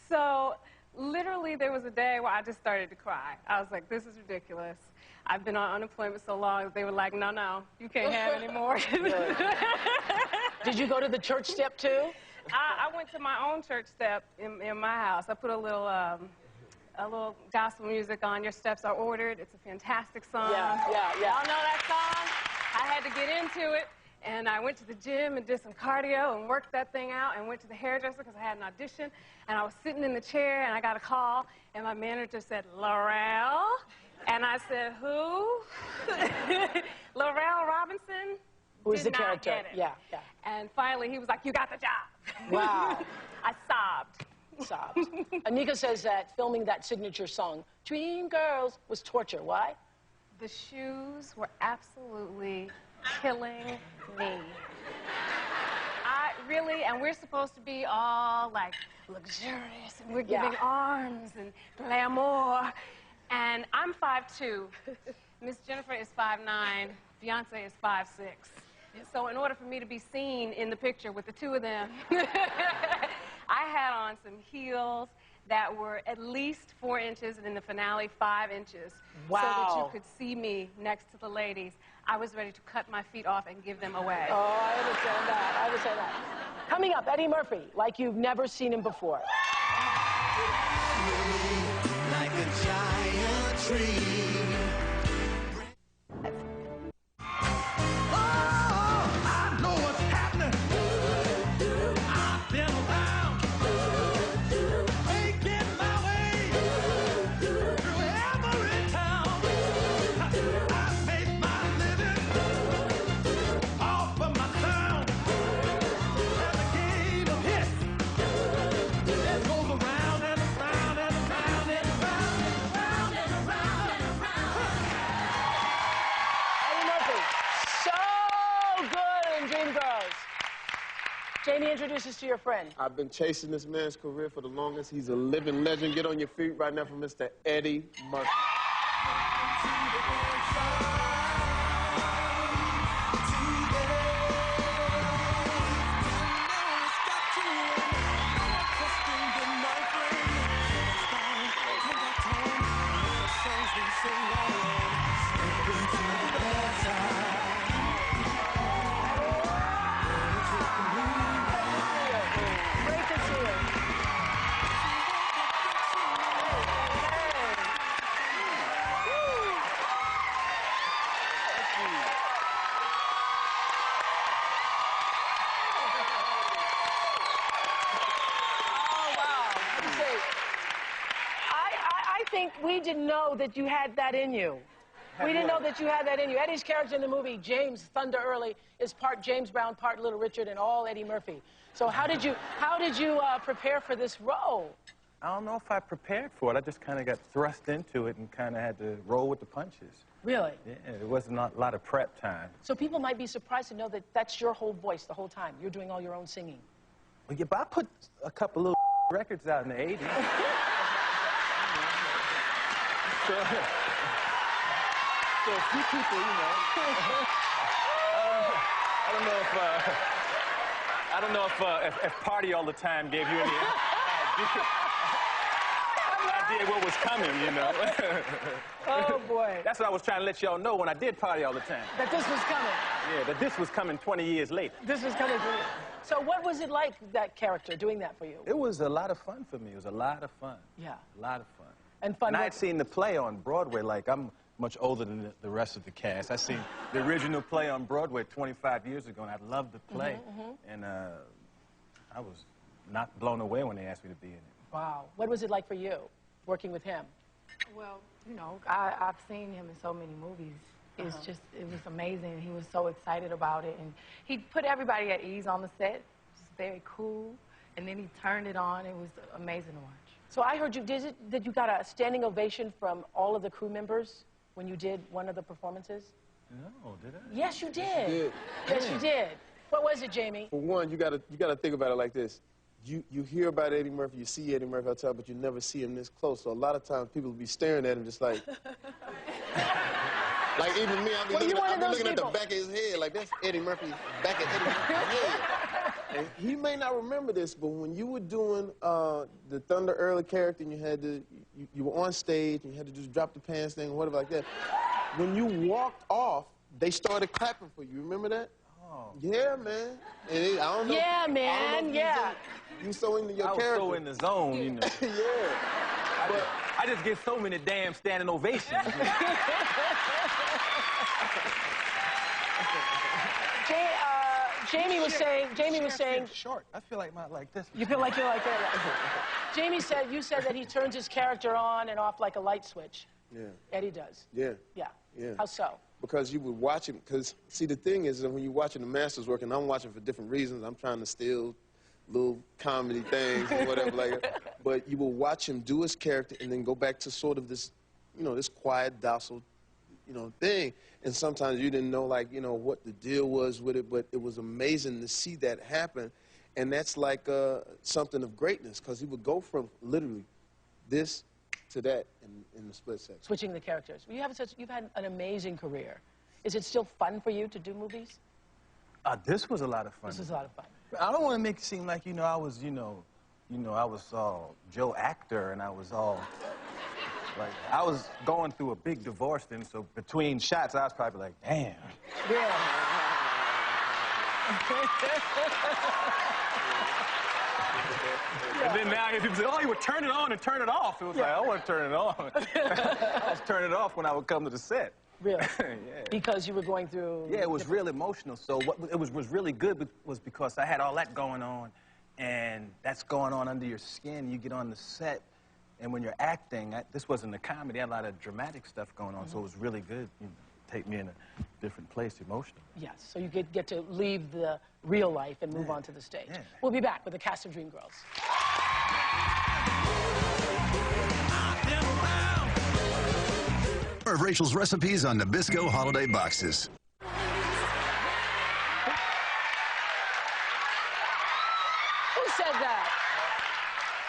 So literally there was a day where I just started to cry. I was like, this is ridiculous. I've been on unemployment so long. They were like, no, no, you can't have any more. Did you go to the church step too? I went to my own church step in my house. I put a little gospel music on. Your Steps Are Ordered. It's a fantastic song. Yeah. Y'all know that song? I had to get into it. And I went to the gym and did some cardio and worked that thing out and went to the hairdresser because I had an audition. And I was sitting in the chair and I got a call and my manager said, Laurel? And I said, who? Laurel Robinson? Who's the character? Yeah. And finally he was like, you got the job. Wow. I sobbed. Anika says that filming that signature song, Dreamgirls, was torture. Why? The shoes were absolutely killing me. Really, and we're supposed to be all like luxurious and we're giving arms and glamour. And I'm 5'2". Miss Jennifer is 5'9". Beyonce is 5'6". So in order for me to be seen in the picture with the two of them, I had on some heels that were at least 4 inches, and in the finale, 5 inches. Wow. So that you could see me next to the ladies. I was ready to cut my feet off and give them away. Oh, I understand that. I understand that. Coming up, Eddie Murphy, like you've never seen him before. Like a giant tree. Jamie, introduce us to your friend. I've been chasing this man's career for the longest. He's a living legend. Get on your feet right now for Mr. Eddie Murphy. We didn't know that you had that in you. We didn't know that you had that in you. Eddie's character in the movie, James Thunder Early, is part James Brown, part Little Richard, and all Eddie Murphy. So how did you prepare for this role? I don't know if I prepared for it. I just kind of got thrust into it and kind of had to roll with the punches. Really? Yeah, there wasn't a lot of prep time. So people might be surprised to know that that's your whole voice the whole time. You're doing all your own singing. Well, yeah, but I put a couple little records out in the 80s. So a few people, you know. I don't know if Party All the Time gave you any idea what was coming, you know. Oh boy. That's what I was trying to let y'all know when I did Party All the Time. That this was coming. Yeah, that this was coming 20 years later. This was coming for you. So what was it like, that character, doing that for you? It was a lot of fun for me. It was a lot of fun. Yeah. A lot of fun. And fun. And I had seen the play on Broadway. Like, I'm much older than the rest of the cast. I seen the original play on Broadway 25 years ago, and I loved the play. And I was not blown away when they asked me to be in it. Wow. What was it like for you, working with him? Well, you know, I've seen him in so many movies. It was amazing. He was so excited about it. And he put everybody at ease on the set. Just very cool. And then he turned it on. It was amazing to watch. So I heard that you got a standing ovation from all of the crew members when you did one of the performances? No, did I? Yes, you did. You did. Yes, you did. What was it, Jamie? For one, you gotta think about it like this. You hear about Eddie Murphy, you see Eddie Murphy outside, but you never see him this close. So a lot of times people will be staring at him just like... like even me, I'll be looking at the back of his head, like that's Eddie Murphy, back at Eddie Murphy's head. And he may not remember this, but when you were doing the Thunder Early character and you had to, you were on stage and you had to just drop the pants thing or whatever like that, when you walked off, they started clapping for you. Remember that? Oh. Yeah, man. And I don't know. Yeah, man, yeah. You so into your character. I was so in the zone, you know. Yeah. But I just get so many damn standing ovations. Jamie was saying. Short. I feel like this. You feel like you're like that. Jamie said, you said that he turns his character on and off like a light switch. Yeah. Eddie does. Yeah. Yeah. Yeah. How so? Because you would watch him, because, see, the thing is that when you're watching the Masters work, and I'm watching for different reasons, I'm trying to steal little comedy things or whatever like that, but you will watch him do his character and then go back to sort of this, you know, this quiet, docile, you know, thing. And sometimes you didn't know, like, you know, what the deal was with it, but it was amazing to see that happen. And that's like something of greatness, because he would go from literally this to that in the split second. Switching the characters. Well, you've had an amazing career. Is it still fun for you to do movies? This was a lot of fun. This was a lot of fun. I don't want to make it seem like, I was, I was Joe Actor, and I was all, like, I was going through a big divorce then, so between shots, I was probably like, damn. Yeah. And then now people say, oh, you would turn it on and turn it off. It was like, I don't want to turn it on. I was turning it off when I would come to the set. Really? Yeah. Because you were going through... Yeah, it was real emotional. So what was really good was because I had all that going on, and that's going on under your skin. You get on the set, and when you're acting, this wasn't a comedy. I had a lot of dramatic stuff going on, so it was really good. Take me in a different place emotionally. Yes, so you get to leave the real life and move on to the stage. Yeah. We'll be back with the cast of Dreamgirls. More of Rachel's recipes on Nabisco holiday boxes. Who said that?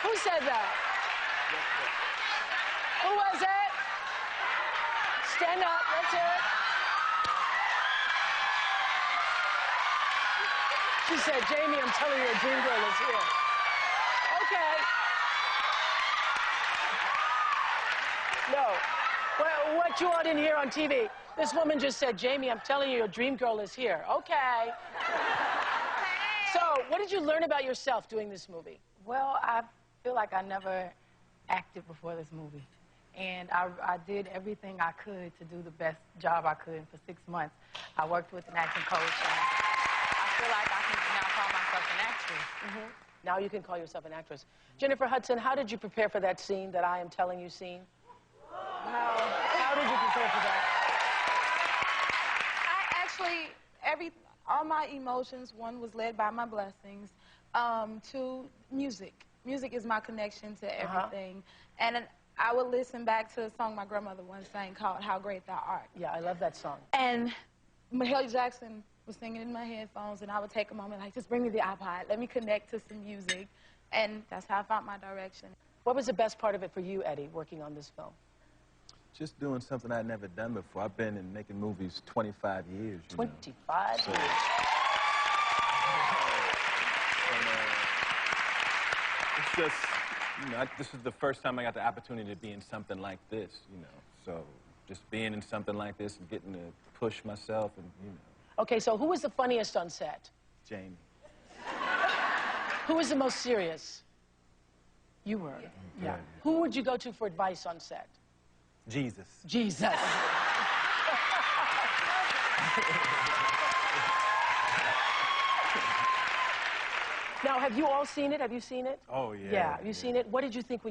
Who said that? Who was it? Stand up, let's hear it. She said, Jamie, I'm telling you, a dream girl is here. Okay. No. Well, what you all didn't hear on TV, this woman just said, Jamie, I'm telling you, your dream girl is here. Okay. So, what did you learn about yourself doing this movie? Well, I feel like I never acted before this movie. And I did everything I could to do the best job I could. And for 6 months, I worked with an acting coach. And I feel like I can now call myself an actress. Mm-hmm. Now you can call yourself an actress. Jennifer Hudson, how did you prepare for that scene, that I am telling you scene? How did you prepare for that? I actually, all my emotions, one was led by my blessings, two, music. Music is my connection to everything. And I would listen back to a song my grandmother once sang called How Great Thou Art. Yeah, I love that song. And Mahalia Jackson was singing in my headphones, and I would take a moment like, just bring me the iPod, let me connect to some music. And that's how I found my direction. What was the best part of it for you, Eddie, working on this film? Just doing something I'd never done before. I've been in making movies 25 years. 25 years. So, it's just, this is the first time I got the opportunity to be in something like this, So just being in something like this and getting to push myself and, Okay, so who was the funniest on set? Jamie. Who was the most serious? You were. Yeah. Who would you go to for advice on set? Jesus. Jesus. Now, have you all seen it? Have you seen it? Oh, yeah. Yeah. Have you seen it? What did you think when